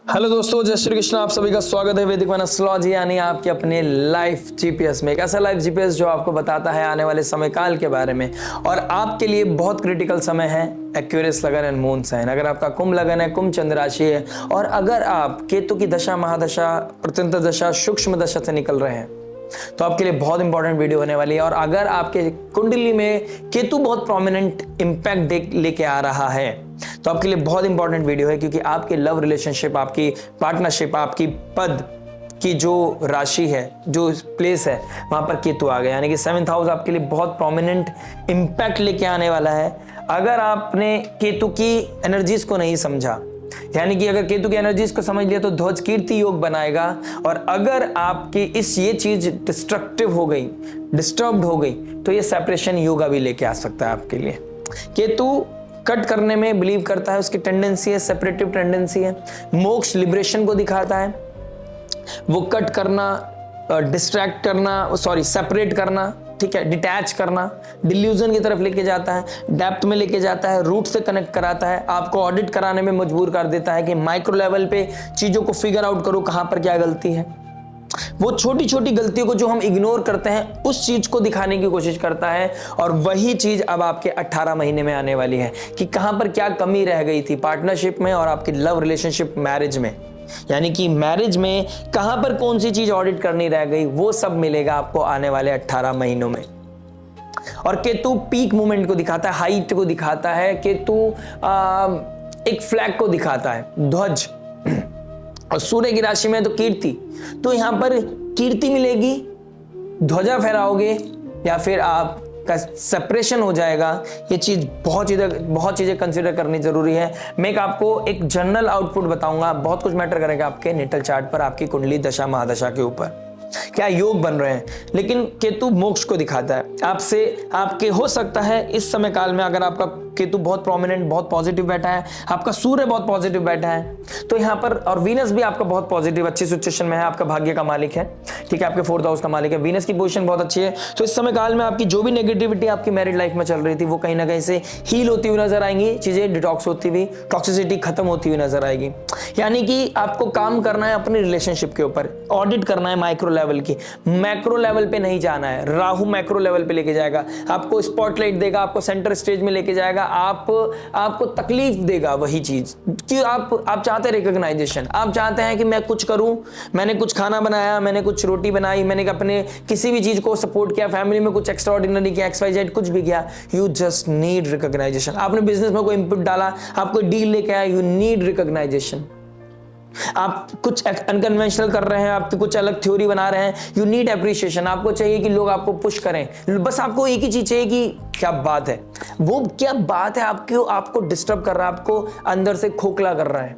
Hello दोस्तों, जय श्री कृष्ण। आप सभी का स्वागत है वैदिक वन एस्ट्रोलॉजी यानी आपके अपने लाइफ जीपीएस में। एक ऐसा लाइफ जीपीएस जो आपको बताता है आने वाले समय काल के बारे में और आपके लिए बहुत क्रिटिकल समय है एक्वेरियस लगन एंड मून साइन। अगर आपका कुंभ लगन है, कुंभ चंद्र राशि है और अगर आप केतु की दशा, महादशा, प्रत्यंतर दशा, सूक्ष्म दशा से निकल रहे हैं तो आपके लिए बहुत इंपॉर्टेंट वीडियो होने वाली है। और अगर आपके कुंडली में केतु बहुत प्रोमिनेंट इंपैक्ट लेके आ रहा है तो आपके लिए बहुत इंपॉर्टेंट वीडियो है, क्योंकि आपके लव रिलेशनशिप, आपकी पार्टनरशिप, आपकी पद की जो राशि है, जो प्लेस है, वहां पर केतु आ गया। यानी कि 7th हाउस आपके लिए बहुत प्रोमिनेंट इंपैक्ट लेके आने वाला है। अगर आपने केतु की एनर्जीज को नहीं समझा, यानी कि अगर केतु की एनर्जीज को समझ लिया तो ध्वज कीर्ति योग बनाएगा। और अगर आपकी ये चीज डिस्ट्रक्टिव हो गई, डिस्टर्ब्ड हो गई, तो ये सेपरेशन योगा भी लेके आ सकता है आपके लिए। केतु कट करने में बिलीव करता है, उसकी टेंडेंसी है, सेपरेटिव टेंडेंसी है, मोक्ष लिबरेशन को दिखाता है। वो कट करना, डिस्ट्रैक्ट करना, सेपरेट करना, ठीक है, डिटैच करना, डिल्यूजन की तरफ लेके जाता है, डेप्थ में लेके जाता है, रूट से कनेक्ट कराता है, आपको ऑडिट कराने में मजबूर कर देता है कि माइक्रो लेवल पे चीजों को फिगर आउट करो कहां पर क्या गलती है। वो छोटी छोटी गलतियों को जो हम इग्नोर करते हैं उस चीज को दिखाने की कोशिश करता है। और वही चीज अब आपके 18 महीने में आने वाली है कि कहां पर क्या कमी रह गई थी पार्टनरशिप में और आपकी लव रिलेशनशिप, मैरिज में। यानी कि मैरिज में कहां पर कौन सी चीज ऑडिट करनी रह गई, वो सब मिलेगा आपको आने वाले 18 महीनों में। और केतु पीक मूवमेंट को दिखाता है, हाइट को दिखाता है, केतु एक फ्लैग को दिखाता है, ध्वज। और सूर्य की राशि में तो कीर्ति, तो यहां पर कीर्ति मिलेगी, ध्वजा फहराओगे या फिर आपका सेपरेशन हो जाएगा। ये चीज बहुत चीजें कंसीडर करनी जरूरी है। मैं आपको एक जनरल आउटपुट बताऊंगा, बहुत कुछ मैटर करेगा आपके नेटल चार्ट पर, आपकी कुंडली दशा महादशा के ऊपर क्या योग बन रहे हैं। लेकिन केतु मोक्ष को दिखाता है आपसे, आपके हो सकता है इस समय काल में अगर आपका केतु बहुत प्रोमिनेंट, बहुत पॉजिटिव बैठा है, आपका सूर्य बहुत पॉजिटिव बैठा है, तो यहाँ पर और वीनस भी आपका बहुत पॉजिटिव अच्छी सिचुएशन में है, आपका भाग्य का मालिक है, ठीक है, आपके 4th हाउस का मालिक है, वीनस की पोजीशन बहुत अच्छी है। तो इस समय काल में आपकी जो भी नेगेटिविटी आपकी मैरिड लाइफ में चल रही थी वो कहीं ना कहीं से हील होती हुई नजर आएंगी, चीजें डिटॉक्स होती हुई, टॉक्सिसिटी खत्म होती हुई नजर आएगी। यानी कि आपको काम करना है अपने रिलेशनशिप के ऊपर, ऑडिट करना है माइक्रो लेवल की, मैक्रो लेवल पे नहीं जाना है। राहु मैक्रो लेवल पे लेके जाएगा, आपको स्पॉटलाइट देगा, आपको सेंटर स्टेज में लेके जाएगा, आपको तकलीफ देगा। वही चीज कि आप चाहते हैं रिकॉग्नाइजेशन, आप चाहते हैं कि मैं कुछ करूं, मैंने कुछ खाना बनाया, मैंने कुछ रोटी बनाई, मैंने अपने किसी भी चीज को सपोर्ट किया, फैमिली में कुछ एक्स्ट्राऑर्डिनरी किया, XYZ कुछ भी किया, यू जस्ट नीड रिकॉग्नाइजेशन। आपने बिजनेस में कोई इनपुट डाला, आप कोई डील लेके आए, यू नीड रिकॉग्नाइजेशन। आप कुछ अनकन्वेंशनल कर रहे हैं, आप कुछ अलग थ्योरी बना रहे हैं, यू नीड एप्रिसिएशन। आपको चाहिए कि लोग आपको पुश करें, बस आपको एक ही चीज चाहिए कि क्या बात है, वो क्या बात है आपको डिस्टर्ब कर रहा है, आपको अंदर से खोखला कर रहा है,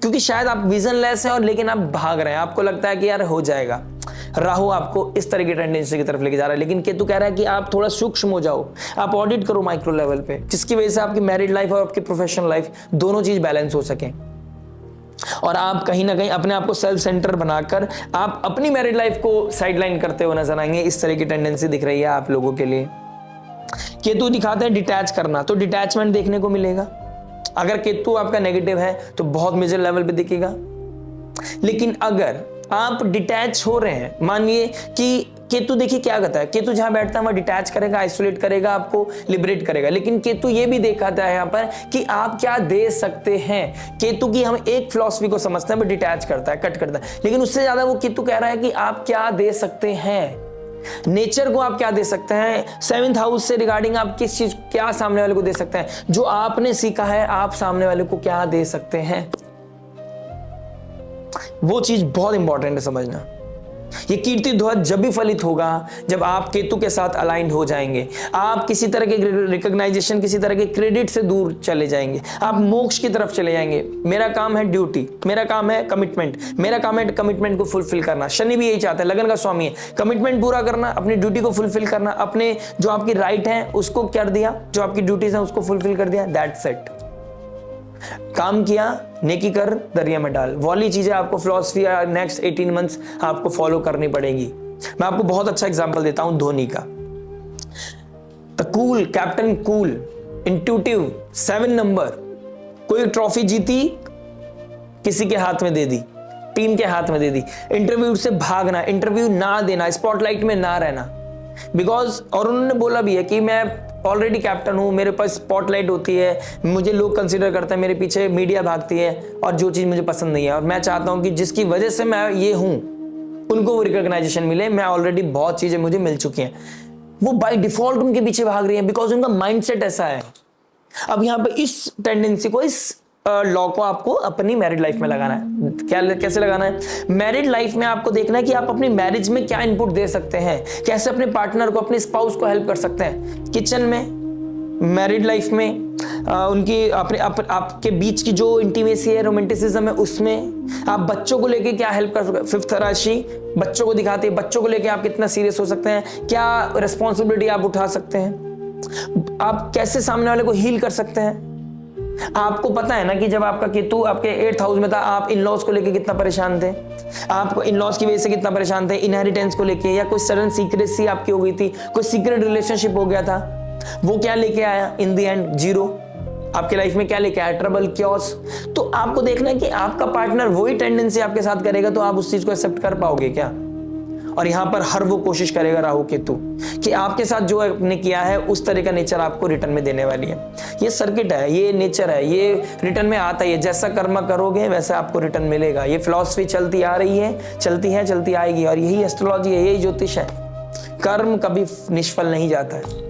क्योंकि शायद आप विजनलेस हैं और लेकिन आप भाग रहे हैं, आपको लगता है कि यार हो जाएगा। राहु आपको इस तरह की टेंडेंसी की तरफ लेके जा रहा है, लेकिन केतु कह रहा है कि आप थोड़ा सूक्ष्म हो जाओ, आप ऑडिट करो माइक्रो लेवल पे, जिसकी वजह से आपकी मैरिड लाइफ और आपकी प्रोफेशनल लाइफ दोनों चीज बैलेंस हो सके। और आप कहीं ना कहीं अपने आप को सेल्फ सेंटर बनाकर आप अपनी मैरिड लाइफ को साइडलाइन करते हुए नजर आएंगे। इस तरह की टेंडेंसी दिख रही है आप लोगों के लिए। केतु दिखाते हैं डिटैच करना, तो डिटैचमेंट देखने को मिलेगा। अगर केतु आपका नेगेटिव है तो बहुत मेजर लेवल पे दिखेगा। लेकिन अगर आप डिटैच हो रहे हैं, मानिए कि केतु देखिए क्या कहता है, केतु जहां बैठता है वहां डिटैच करेगा, आइसोलेट करेगा, आपको लिबरेट करेगा। लेकिन केतु ये भी दिखाता है यहां पर कि आप क्या दे सकते हैं। केतु की हम एक फिलॉसफी को समझते हैं, वो डिटैच करता है, कट करता है, लेकिन उससे ज्यादा वो केतु कह रहा है कि आप क्या दे सकते हैं, नेचर को आप क्या दे सकते हैं, 7th हाउस से रिगार्डिंग आप किस चीज क्या सामने वाले को दे सकते हैं, जो आपने सीखा है आप सामने वाले को क्या दे सकते हैं। वो चीज बहुत इंपॉर्टेंट है समझना। ये कीर्ति ध्वज जब भी फलित होगा जब आप केतु के साथ अलाइंड हो जाएंगे, आप किसी तरह के रिकॉग्नाइजेशन, किसी तरह के क्रेडिट से दूर चले जाएंगे, आप मोक्ष की तरफ चले जाएंगे। मेरा काम है ड्यूटी, मेरा काम है कमिटमेंट, मेरा काम है कमिटमेंट को फुलफिल करना। शनि भी यही चाहता है, लगन का स्वामी है, कमिटमेंट पूरा करना, अपनी ड्यूटी को फुलफिल करना, अपने जो आपकी राइट है उसको कर दिया, जो आपकी ड्यूटीज है उसको फुलफिल कर दिया, दैट्स इट। काम किया, नेकी कर दरिया में डाल, वाली चीजें आपको फिलॉसफी नेक्स्ट 18 मंथ्स आपको फॉलो करनी पड़ेगी। मैं आपको बहुत अच्छा एग्जांपल देता हूं धोनी का। The cool captain, cool, intuitive, 7 number, कोई ट्रॉफी जीती किसी के हाथ में दे दी, टीम के हाथ में दे दी। इंटरव्यू से भागना, इंटरव्यू ना देना, स्पॉटलाइट में ना रहना, बिकॉज और उन्होंने बोला भी है कि मैं ऑलरेडी कैप्टन हूं, मेरे पास स्पॉटलाइट होती है, मुझे लोग कंसीडर करते हैं, मेरे पीछे मीडिया भागती है और जो चीज़ मुझे पसंद नहीं है। और मैं चाहता हूं कि जिसकी वजह से मैं ये हूं उनको वो रिकॉग्नाइजेशन मिले। मैं ऑलरेडी बहुत चीज़ें मुझे मिल चुकी हैं। वो बाय डिफॉल्ट उनके पीछे भाग रही है बिकॉज उनका माइंडसेट ऐसा है। अब यहाँ पे इस टेंडेंसी को, इस लॉ को आपको अपनी मैरिड लाइफ में लगाना है। कैसे लगाना है? मैरिड लाइफ में आपको देखना है कि आप अपनी मैरिज में क्या इनपुट दे सकते हैं, कैसे अपने पार्टनर को, अपने स्पाउस को हेल्प कर सकते हैं किचन में, मैरिड लाइफ में, उनकी अपने आपके बीच की जो इंटीमेसी है, रोमांटिसिज्म है, उसमें आप बच्चों को लेके क्या हेल्प कर सकते हैं। फिफ्थ राशि बच्चों को दिखाती है, बच्चों को लेके आप कितना सीरियस हो सकते हैं, क्या रिस्पॉन्सिबिलिटी आप उठा सकते हैं, आप कैसे सामने वाले को हील कर सकते हैं। आपको पता है ना कि जब आपका केतु आपके 8th हाउस में था, आप इन लॉज को लेके कितना परेशान थे, आप इन लॉज की वजह से कितना परेशान थे, इनहेरिटेंस को लेके, या कोई सडन सीक्रेसी आपकी हो गई थी, कोई सीक्रेट रिलेशनशिप हो गया था, वो क्या लेके आया इन द एंड? 0। आपके लाइफ में क्या लेके आया? Trouble, chaos. तो आपको देखना है कि आपका पार्टनर वही टेंडेंसी आपके साथ करेगा तो आप उस चीज को एक्सेप्ट कर पाओगे क्या? और यहां पर हर वो कोशिश करेगा राहु केतु कि आपके साथ जो आपने किया है उस तरह का नेचर आपको रिटर्न में देने वाली है। ये सर्किट है, ये नेचर है, ये रिटर्न में आता है। जैसा कर्म करोगे वैसा आपको रिटर्न मिलेगा। ये फिलॉसफी चलती आ रही है, चलती आएगी, और यही एस्ट्रोलॉजी है, यही ज्योतिष है। कर्म कभी निष्फल नहीं जाता है।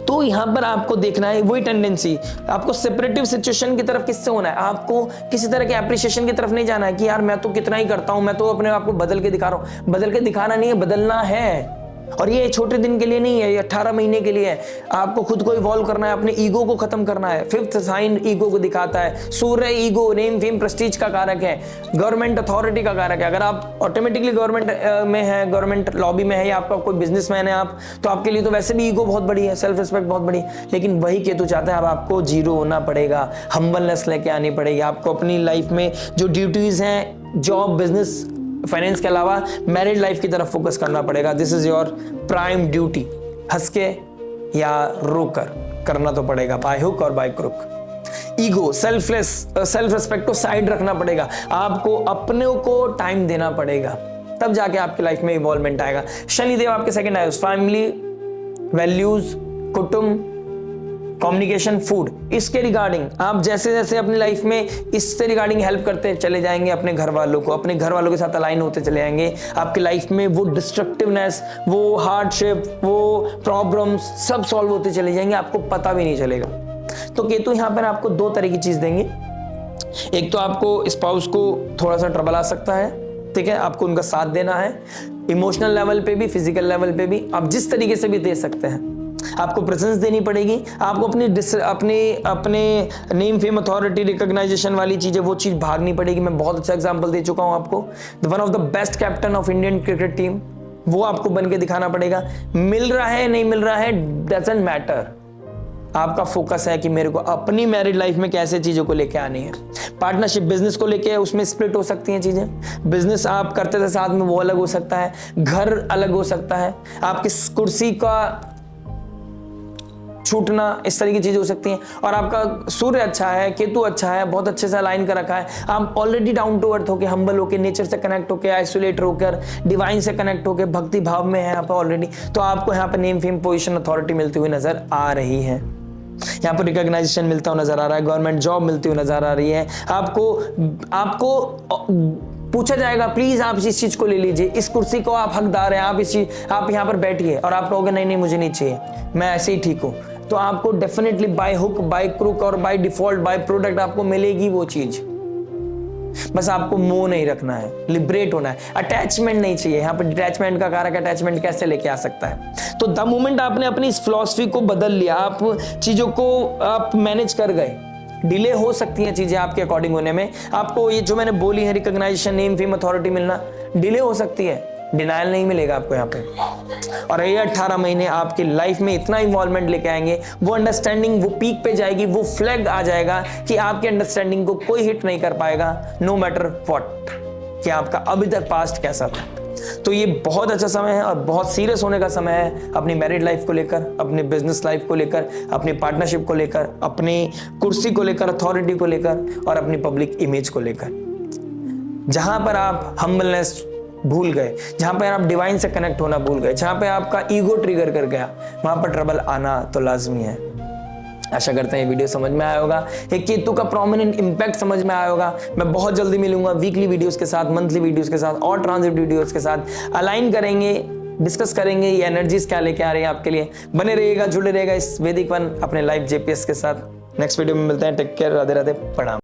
तो यहां पर आपको देखना है वही टेंडेंसी, आपको सेपरेटिव सिचुएशन की तरफ किससे होना है, आपको किसी तरह के एप्रिसिएशन की तरफ नहीं जाना है कि यार मैं तो कितना ही करता हूं, मैं तो अपने आप को बदल के दिखा रहा हूं। बदल के दिखाना नहीं है, बदलना है। और ये छोटे दिन के लिए नहीं है, ये 18 महीने के लिए है। आपको खुद को इवॉल्व करना है, अपने ईगो को खत्म करना है। फिफ्थ साइन ईगो को दिखाता है। सूर्य ईगो, नेम, फेम, प्रेस्टीज का कारक है, गवर्नमेंट अथॉरिटी का कारक है। अगर आप ऑटोमेटिकली गवर्नमेंट में है, गवर्नमेंट लॉबी में है, या आपका कोई बिजनेसमैन है आप, तो आपके लिए तो वैसे भी ईगो बहुत बड़ी है, सेल्फ रिस्पेक्ट बहुत बड़ी। लेकिन वही केतु चाहता है अब आपको 0 होना पड़ेगा, हम्बलनेस लेके आनी पड़ेगी। आपको अपनी लाइफ में जो ड्यूटीज हैं, जॉब, बिजनेस, फाइनेंस के अलावा मैरिड लाइफ की तरफ फोकस करना पड़ेगा। This is your prime duty. हंस के या रोकर करना तो पड़ेगा, बाय हुक और by crook. Ego, self respect को साइड रखना पड़ेगा। आपको अपने को टाइम देना पड़ेगा, तब जाके आपकी लाइफ में इवॉल्वमेंट आएगा। शनिदेव आपके सेकंड हाउस, फैमिली, वैल्यूज, कुटुंब, कम्युनिकेशन, फूड, इसके रिगार्डिंग आप जैसे जैसे अपनी लाइफ में इससे रिगार्डिंग हेल्प करते चले जाएंगे अपने घर वालों को, अपने घर वालों के साथ अलाइन होते चले जाएंगे, आपकी लाइफ में वो डिस्ट्रक्टिवनेस, वो हार्डशिप, वो प्रॉब्लम्स सब सॉल्व होते चले जाएंगे, आपको पता भी नहीं चलेगा। तो केतु यहाँ पर आपको 2 तरह की चीज देंगे। एक तो आपको स्पाउस को थोड़ा सा ट्रबल आ सकता है, ठीक है, आपको उनका साथ देना है, इमोशनल लेवल पे भी, फिजिकल लेवल पे भी, आप जिस तरीके से भी दे सकते हैं। आपको प्रेजेंस देनी पड़ेगी, आपको अपने नेम, फेम, अथॉरिटी, रिकॉग्नाइजेशन वाली चीजें, वो चीज भागनी पड़ेगी। मैं बहुत अच्छा एग्जांपल दे चुका हूं आपको, one of the best captain of Indian cricket team, वो आपको बन के दिखाना पड़ेगा। मिल रहा है नहीं मिल रहा है डजंट मैटर, आपका फोकस है कि मेरे को अपनी मैरिड लाइफ में कैसे चीजों को लेके आनी है। पार्टनरशिप, बिजनेस को लेके उसमें स्प्लिट हो सकती हैं चीजें। बिजनेस आप करते थे साथ में, वो अलग हो सकता है, घर अलग हो सकता है, आपकी कुर्सी का छूटना, इस तरह की चीजें हो सकती हैं। और आपका सूर्य अच्छा है, केतु अच्छा है, बहुत अच्छे से अलाइन कर रखा है, आप ऑलरेडी डाउन टू अर्थ होकर, हम्बल होकर, नेचर से कनेक्ट होकर, आइसोलेट होकर, डिवाइन से कनेक्ट होकर, भक्ति भाव में है आप ऑलरेडी। तो आपको यहाँ पर नेम, फेम, पोजीशन, अथॉरिटी मिलती हुई नजर आ रही है, यहाँ पर रिकॉग्नाइजेशन मिलता हुआ नजर आ रहा है, गवर्नमेंट जॉब मिलती हुई नजर आ रही है। आपको पूछा जाएगा प्लीज आप इस चीज को ले लीजिए, इस कुर्सी को आप हकदार हैं, आप यहाँ पर बैठिए, और आप कहोगे नहीं मुझे नहीं चाहिए, मैं ऐसे ही ठीक हूं, तो आपको definitely by hook, by crook और बाय डिफॉल्ट, बाय प्रोडक्ट आपको मिलेगी वो चीज। बस आपको मोह नहीं रखना है, लिबरेट होना है, अटैचमेंट नहीं चाहिए। यहाँ पर डिटैचमेंट का कारक अटैचमेंट कैसे लेके आ सकता है? तो द मोमेंट आपने अपनी इस फिलॉसफी को बदल लिया, आप चीजों को आप मैनेज कर गए, डिले हो सकती हैं चीजें आपके अकॉर्डिंग होने में। आपको ये जो मैंने बोली है, रिकॉग्नाइजेशन, नेम, फेम, अथॉरिटी मिलना, डिले हो सकती है, डिनायल नहीं मिलेगा आपको यहाँ पे। और ये 18 महीने आपकी लाइफ में इतना इन्वॉल्वमेंट लेके आएंगे, वो अंडरस्टैंडिंग वो पीक पे जाएगी, वो फ्लैग आ जाएगा कि आपके अंडरस्टैंडिंग को कोई हिट नहीं कर पाएगा, नो मैटर व्हाट, कि आपका अभी तक पास्ट कैसा था। तो ये बहुत अच्छा समय है और बहुत सीरियस होने का समय है अपनी मैरिड लाइफ को लेकर, अपनी बिजनेस लाइफ को लेकर, अपनी पार्टनरशिप को लेकर, अपनी कुर्सी को लेकर, अथॉरिटी को लेकर और अपनी पब्लिक इमेज को लेकर। जहां पर आप हम्बलनेस भूल गए, जहां पर आप डिवाइन से कनेक्ट होना भूल गए, जहां पर आपका ईगो ट्रिगर कर गया, वहां पर ट्रबल आना तो लाजमी है। आशा करते हैं ये वीडियो समझ में आया होगा, एक केतु का प्रोमिनेंट इंपैक्ट समझ में आया होगा। मैं बहुत जल्दी मिलूंगा वीकली वीडियोस के साथ, मंथली वीडियोस के साथ और ट्रांजिट वीडियोस के साथ। अलाइन करेंगे, डिस्कस करेंगे ये एनर्जीज क्या लेके आ रही है आपके लिए। बने रहिएगा, जुड़े रहिएगा इस वैदिक वन अपने लाइव जीपीएस के साथ। नेक्स्ट वीडियो में मिलते हैं। टेक केयर, राधे राधे, प्रणाम।